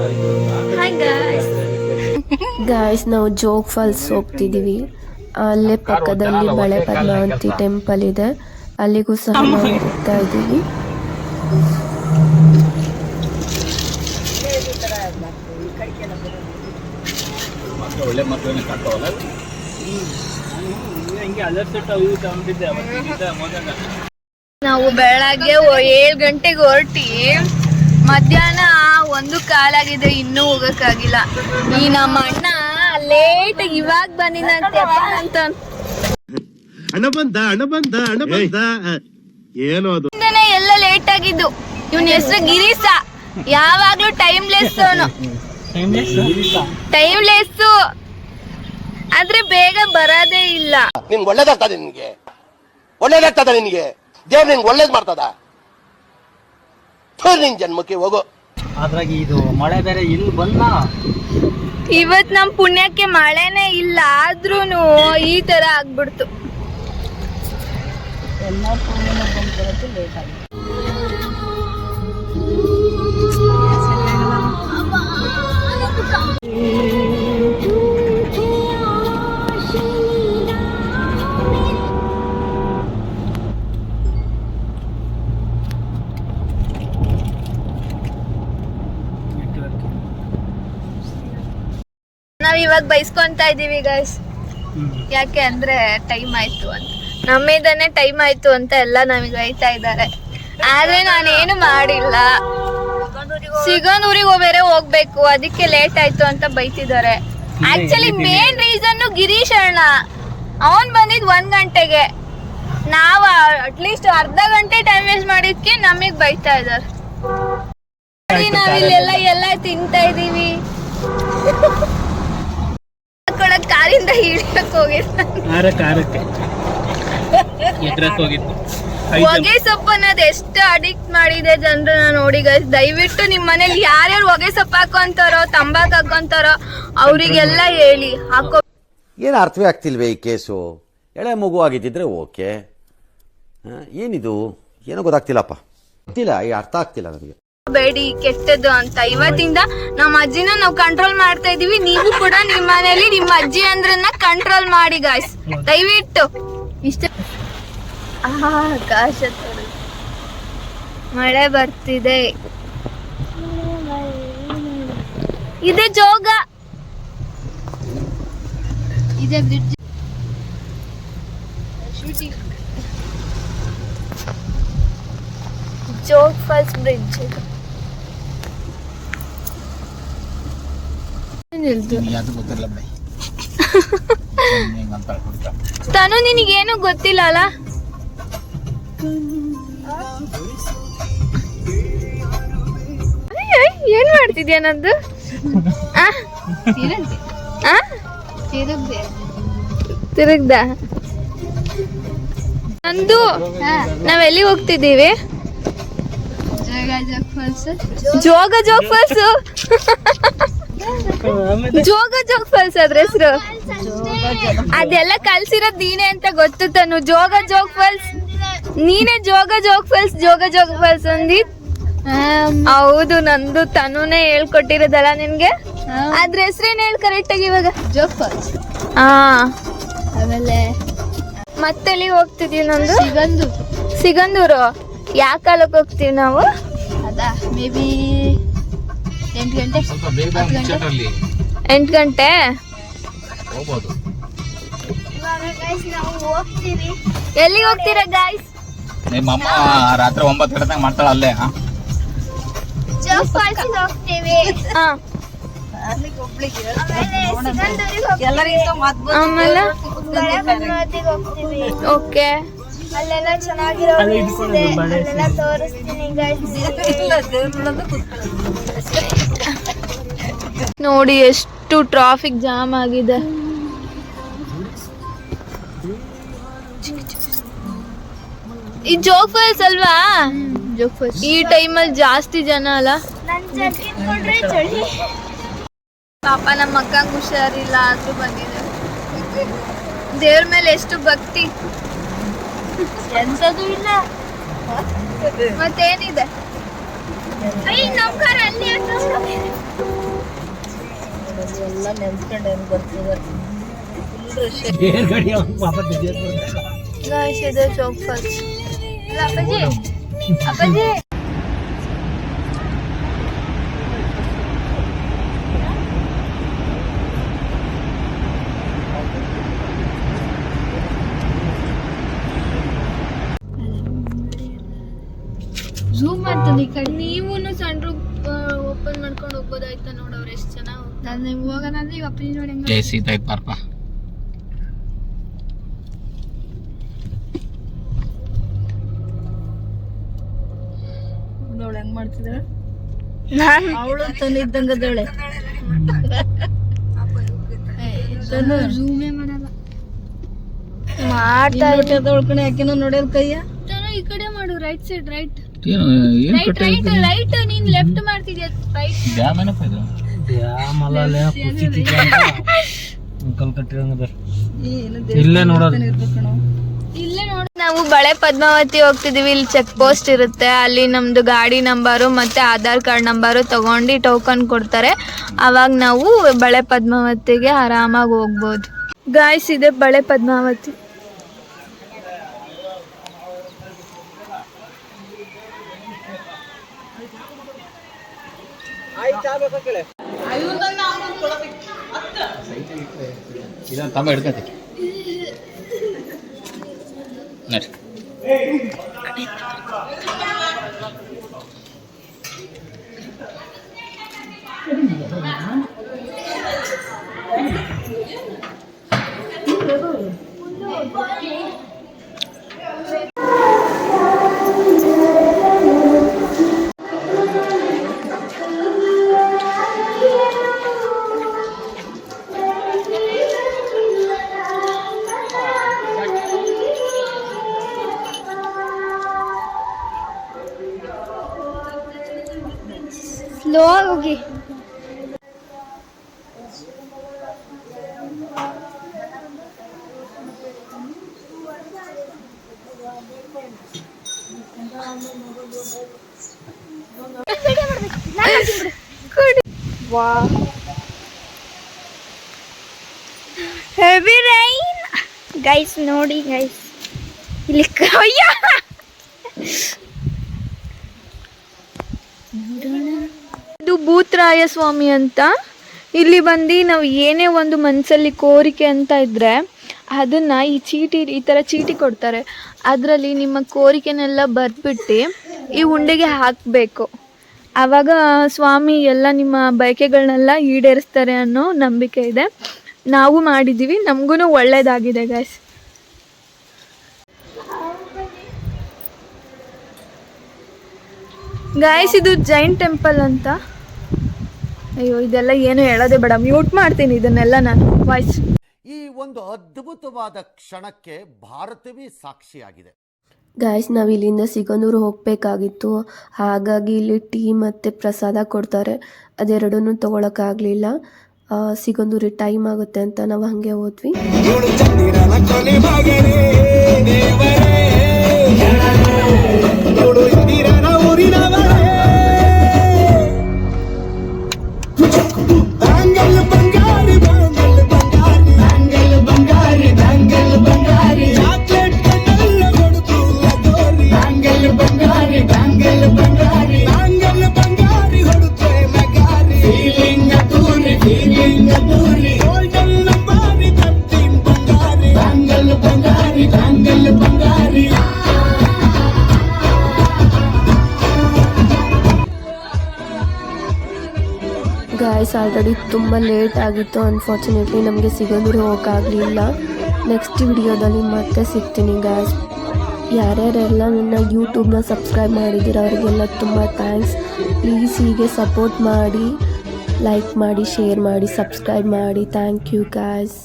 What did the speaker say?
Hi guys, ನಾವು Jog falls ಹೋಗ್ತಿದೀವಿ. ಅಲ್ಲೇ ಪಕ್ಕದಲ್ಲಿ ಬಳೆ ಪದ್ಮಾವತಿ ಟೆಂಪಲ್ ಇದೆ, ಅಲ್ಲಿಗೂ ಸಹ ನಾವು ಹೋಗ್ತಾ ಇದ್ದೀವಿ. ನಾವು ಬೆಳಗ್ಗೆ 7 ಗಂಟೆಗೆ ಹೊರಟಿ, ಮಧ್ಯಾಹ್ನ 1 ಕಾಲಾಗಿದೆ, ಇನ್ನೂ ಹೋಗಕ್ಕಾಗಿಲ್ಲ. ಈ ನಮ್ಮ ಅಣ್ಣ ಲೇಟ್ ಇವಾಗ ಬಂದಿನಂತೆ ಅಂತ ಏನೋ ಅದು ಎಲ್ಲ ಲೇಟ್ ಆಗಿದ್ದು. ಇವನ ಹೆಸರು ಗಿರೀಶ, ಯಾವಾಗ್ಲೂ ಟೈಮ್ಲೆಸ್ ಆದ್ರೆ ಬೇಗ ಬರೋದೇ ಇಲ್ಲ. ನಿನ್ಗೆ ಒಳ್ಳೇದಾಗ್ತದ ನಿನ್ಗೆ ದೇವ್ರು ನಿನ್ಗೆ ಒಳ್ಳೇದ್ ಮಾಡ್ತದ. ನಿನ್ ಜನ್ಮಕ್ಕೆ ಹೋಗೋ. ಅದ್ರಾಗ ಇದು ಮಳೆ ಬೇರೆ ಇಲ್ಲಿ ಬಂದ. ಇವತ್ ನಮ್ ಪುಣ್ಯಕ್ಕೆ ಮಳೆನೇ ಇಲ್ಲ, ಆದ್ರೂನು ಈ ತರ ಆಗ್ಬಿಡ್ತು. ನಾವ್ ಇವಾಗ ಬೈಸ್ಕೊಂತ ಇದೀವಿ ಗೈಸ್, ಯಾಕೆ ಅಂದ್ರೆ ಟೈಮ್ ಆಯ್ತು ಅಂತ. ನಮ್ಮಿಂದನೇ ಟೈಮ್ ಆಯ್ತು ಅಂತ ಎಲ್ಲ ನಮಗೆ ಬೈತಾ ಇದ್ದಾರೆ. ಆದ್ರೆ ನಾನೇನು ಮಾಡಿಲ್ಲ. ಸಿಗಂದೂರಿಗೆ ಬೇರೆ ಹೋಗ್ಬೇಕು, ಅದಕ್ಕೆ ಲೇಟ್ ಆಯ್ತು ಅಂತ ಬೈತಿದ್ದಾರೆ. ಆಕ್ಚುಲಿ ಮೇನ್ ರೀಸನ್ ಗಿರೀಶ್ ಅಣ್ಣ, ಅವನ್ ಬಂದಿದ್ 1 ಗಂಟೆಗೆ, ನಾವ್ ಅಟ್ಲೀಸ್ಟ್ ಅರ್ಧ ಗಂಟೆ ಟೈಮ್ ವೇಸ್ಟ್ ಮಾಡಿದ್ಕೆ ನಮಗ್ ಬೈತಾ ಇದಾರೆ. ನಾವಿಲ್ಲೆಲ್ಲ ಎಲ್ಲ ತಿಂತಾ ಇದೀವಿ. ಕಾರಿಂದ ಹಿಡಿಯಕ್ ಹೊಗೆ ಸೊಪ್ಪು ಅನ್ನೋದು ಎಷ್ಟು ಅಡಿಕ್ಟ್ ಮಾಡಿದೆ ಜನರನ್ನ ನೋಡಿ ಗೈಸ್. ದಯವಿಟ್ಟು ನಿಮ್ ಮನೇಲಿ ಯಾರ್ಯಾರು ಹೊಗೆ ಸೊಪ್ಪು ಹಾಕೊಂತಾರೋ, ತಂಬಾಕ್ ಹಾಕೊಂತಾರೋ ಅವ್ರಿಗೆಲ್ಲ ಹೇಳಿ ಹಾಕೋ. ಏನು ಅರ್ಥವೇ ಆಗ್ತಿಲ್ವೇ ಈ ಕೇಸು? ಎಳೆ ಮಗು ಆಗಿದ್ದಿದ್ರೆ ಓಕೆ, ಏನಿದು ಏನೋ ಗೊತ್ತಾಗ್ತಿಲ್ಲಪ್ಪ, ಗೊತ್ತಿಲ್ಲ, ಈ ಅರ್ಥ ಆಗ್ತಿಲ್ಲ ನನಗೆ. ಬೇಡಿ ಕೆಟ್ಟದ್ದು ಅಂತ. ಇವತ್ತಿಂದ ನಮ್ಮ ಅಜ್ಜಿನ ನಾವು ಕಂಟ್ರೋಲ್ ಮಾಡ್ತಾ ಇದೀವಿ. ನೀವು ಕೂಡ ನಿಮ್ಮ ಮನೇಲಿ ನಿಮ್ಮ ಅಜ್ಜಿ ಅಂದ್ರನ್ನ ಕಂಟ್ರೋಲ್ ಮಾಡಿ ಗಾಯ್ಸ್, ದಯವಿಟ್ಟು. ಇಷ್ಟ ಆಕಾಶ ಮಳೆ ಬರ್ತಿದೆ. ಇದೆ ಜೋಗ, ಇದೆ bridge. Jog falls bridge. Tanu ನಿನಗೇನು ಗೊತ್ತಿಲ್ಲ ಅಲ್ಲ? ಏನ್ ಮಾಡ್ತಿದ್ಯಾ ನಂದು? ತಿರುಗ್ದ ನಂದು. ನಾವೆಲ್ಲಿಗೆ ಹೋಗ್ತಿದ್ದೀವಿ? ಜೋಗ ಜೋಗ್ ಫಾಲ್ಸ್. ಜೋಗ ಫಾಲ್ಸ್ ಅದ್ರ ಹೆಸರು. ಅದೆಲ್ಲ ಕಲ್ಸಿರೋದ್ ನೀನೆ ಅಂತ ಗೊತ್ತು ತನು. ಜೋಗ ಫಾಲ್ಸ್ ನೀನೆ. ಜೋಗ ಫಾಲ್ಸ್ ಅಂದಿದ್ ಹೌದು. ನಂದು ತನುನೇ ಹೇಳ್ಕೊಟ್ಟಿರೋದಲ್ಲ ನಿನ್ಗೆ. ಅದ್ರ ಹೆಸ್ರೇನ್ ಹೇಳಿ ಕರೆಕ್ಟ್ ಆಗಿ ಇವಾಗ? ಜೋಗ್ ಫಾಲ್ಸ್. ಆಮೇಲೆ ಮತ್ತೆಲ್ಲಿ ಹೋಗ್ತಿದೀವಿ? ನಂದು ಸಿಗಂದೂರು. ಯಾವ ಕಾಲಕ್ಕೆ ಹೋಗ್ತೀವಿ ನಾವು? ಅದಾ ಮೇ ಬಿ 8 ಗಂಟೆ. 8 ಗಂಟೆ ಹೋಗ್ಬೋದು. ಎಲ್ಲಿಗೆ ಹೋಗ್ತೀರಾ ಗಾಯ್ಸ್? ನಿಮ್ಮ ಅಮ್ಮ ರಾತ್ರಿ 9 ಗಂಟೆಗೆ ಮಾಡ್ತಾಳ ಅಲ್ಲೇ. ಜೋಗ್ ಫಾಲ್ಸ್ ಹೋಗ್ತೀವಿ. ಓಕೆ, ಅಲ್ಲೆಲ್ಲ ಚೆನ್ನಾಗಿರೋ ಅಲ್ಲೆಲ್ಲ ತೋರಿಸ್ತೀನಿ ನೋಡಿ. ಎಷ್ಟು ಟ್ರಾಫಿಕ್ ಜಾಮ್ ಆಗಿದೆ. ಈ ಜೋಗ್ ಫಾಲ್ಸ್ ಅಲ್ವಾ? ಜೋಗ್ ಫಾಲ್ಸ್ ಈ ಟೈಮಲ್ಲಿ ಜಾಸ್ತಿ ಜನ ಅಲ್ಲ. ಪಾಪ ನಮ್ಮ ಅಕ್ಕಂಗೆ ಹುಷಾರಿಲ್ಲ, ಆದ್ರೂ ಬಂದಿದೆ. ದೇವ್ರ ಮೇಲೆ ಎಷ್ಟು ಭಕ್ತಿ. ಎಂತದು ಇಲ್ಲ ಮತ್ತೇನಿದೆ? ನಮ್ ಕಾರ್ ಅಲ್ಲಿ ಗಾಯ್ಸ್ ಇದು ಜೋಗ್ ಫಾಲ್ಸ್. ಅಪ್ಪಾಜಿ ಅಪ್ಪಾಜಿ ಝೂಮ್ ಮಾಡ್ತಾನೆ ಈ ಕಡೆ. ನೀವು ಸಣ್ಣ ಓಪನ್ ಮಾಡ್ಕೊಂಡು ಹೋಗ್ಬೋದಾಯ್ತಾ ನೋಡವ್ರು ಎಷ್ಟು ಚೆನ್ನಾಗಿ ಹೋಗ್ತಾರೆ. ನೀವು ಹೋಗೋಣ ಅಂದ್ರೆ ಈಗ ಅಪ್ಪನಿ ನೋಡಿ ಜೈ ಸೀತಾಯಿ ಪಾರ್ಪ ಅವಳು ಹೆಂಗ್ ಮಾಡ್ತಿದ್ದಾಳೆ, ನಾನು ಅವಳು ತಂದಿದ್ದಂಗದಳೆ. ಝೂಮೇ ಮಾಡಲ್ಲ ಮಾಡ್ತಾ ತೊಳ್ಕಣೆ ಯಾಕೆನೋ ನೋಡ್ಯಾರ ಕೈಯ. ಈ ಕಡೆ ಮಾಡು, ರೈಟ್ ಸೈಡ್, ರೈಟ್ ಏನು ರೈಟ್ ರೈಟ್ ರೈಟ್. ನೀನ್ ಲೆಫ್ಟ್ ಮಾಡ್ತಿದ್ಯಾ, ರೈಟ್. ಡ್ಯಾಮ್ ಏನಪ್ಪ ಇದು? ಇಲ್ಲೇ ನೋಡೋದು. ಇಲ್ಲೇ ನೋಡಿ. ನಾವು ಬಳೆ ಪದ್ಮಾವತಿ ಹೋಗ್ತಿದೀವಿ. ಇಲ್ಲಿ ಚೆಕ್ ಪೋಸ್ಟ್ ಇರುತ್ತೆ, ಅಲ್ಲಿ ನಮ್ದು ಗಾಡಿ ನಂಬರು ಮತ್ತೆ ಆಧಾರ್ ಕಾರ್ಡ್ ನಂಬರು ತಗೊಂಡು ಟೋಕನ್ ಕೊಡ್ತಾರೆ. ಅವಾಗ ನಾವು ಬಳೆ ಪದ್ಮಾವತಿಗೆ ಆರಾಮಾಗಿ ಹೋಗ್ಬೋದು. ಗಾಯ್ಸ್ ಇದೆ ಬಳೆ ಪದ್ಮಾವತಿ. ಇದನ್ನ ತಮ್ಮ ಹಿಡ್ಕತಿ ನಡಿ. ಸ್ಲೋ ಹೋಗಿ. ಹೆವಿ ರೈನ್ ಗೈಸ್, ನೋಡಿ ಗೈಸ್ ಇಲ್ಲಿ ಇದು ಭೂತರಾಯ ಸ್ವಾಮಿ ಅಂತ. ಇಲ್ಲಿ ಬಂದು ನಾವು ಏನೇ ಒಂದು ಮನಸ್ಸಲ್ಲಿ ಕೋರಿಕೆ ಅಂತ ಇದ್ದರೆ ಅದನ್ನು ಈ ಥರ ಚೀಟಿ ಕೊಡ್ತಾರೆ. ಅದರಲ್ಲಿ ನಿಮ್ಮ ಕೋರಿಕೆನೆಲ್ಲ ಬರೆದ್ಬಿಟ್ಟು ಈ ಉಂಡೆಗೆ ಹಾಕಬೇಕು. ಆವಾಗ ಸ್ವಾಮಿ ಎಲ್ಲ ನಿಮ್ಮ ಬಯಕೆಗಳನ್ನೆಲ್ಲ ಈಡೇರಿಸ್ತಾರೆ ಅನ್ನೋ ನಂಬಿಕೆ ಇದೆ. ನಾವು ಮಾಡಿದ್ದೀವಿ, ನಮಗೂ ಒಳ್ಳೆಯದಾಗಿದೆ ಗೈಸ್. ಗಾಯ್ಸ್ ಇದು ಜೈನ್ ಟೆಂಪಲ್ ಅಂತ. ಅಯ್ಯೋ ಇದೆಲ್ಲ ಏನು ಹೇಳೋದೇ ಬೇಡ, ಮ್ಯೂಟ್ ಮಾಡ್ತೀನಿ ಇದನ್ನೆಲ್ಲ ನಾನು ವಾಯ್ಸ್. ಈ ಒಂದು ಅದ್ಭುತವಾದ ಕ್ಷಣಕ್ಕೆ ಭಾರತವೇ ಸಾಕ್ಷಿಯಾಗಿದೆ. ಗಾಯ್ಸ್ ನಾವು ಇಲ್ಲಿಂದ ಸಿಗಂದೂರು ಹೋಗಬೇಕಾಗಿತ್ತು, ಹಾಗಾಗಿ ಇಲ್ಲಿ ಟೀ ಮತ್ತು ಪ್ರಸಾದ ಕೊಡ್ತಾರೆ. ಅದೆರಡನ್ನೂ ತೊಗೊಳಕ್ಕಾಗಲಿಲ್ಲ. ಸಿಗಂದೂರಿಗೆ ಟೈಮ್ ಆಗುತ್ತೆ ಅಂತ ನಾವು ಹಾಗೆ ಹೋದ್ವಿ. ಗಾಯ್ಸ್ ಆಲ್ರೆಡಿ ತುಂಬ ಲೇಟ್ ಆಗಿತ್ತು. ಅನ್ಫಾರ್ಚುನೇಟ್ಲಿ ನಮಗೆ ಸಿಗಂದೂರು ಹೋಗೋಕ್ಕಾಗಲಿಲ್ಲ. ನೆಕ್ಸ್ಟ್ ವಿಡಿಯೋದಲ್ಲಿ ಮತ್ತೆ ಸಿಗ್ತೀನಿ ಗಾಯ್ಸ್. ಯಾರ್ಯಾರೆಲ್ಲ ನನ್ನ ಯೂಟ್ಯೂಬ್ನ ಸಬ್ಸ್ಕ್ರೈಬ್ ಮಾಡಿದ್ದೀರ ಅವರಿಗೆಲ್ಲ ತುಂಬ ಥ್ಯಾಂಕ್ಸ್. ಪ್ಲೀಸ್ ಹೀಗೆ ಸಪೋರ್ಟ್ ಮಾಡಿ, ಲೈಕ್ ಮಾಡಿ, ಶೇರ್ ಮಾಡಿ, ಸಬ್ಸ್ಕ್ರೈಬ್ ಮಾಡಿ. Thank you guys.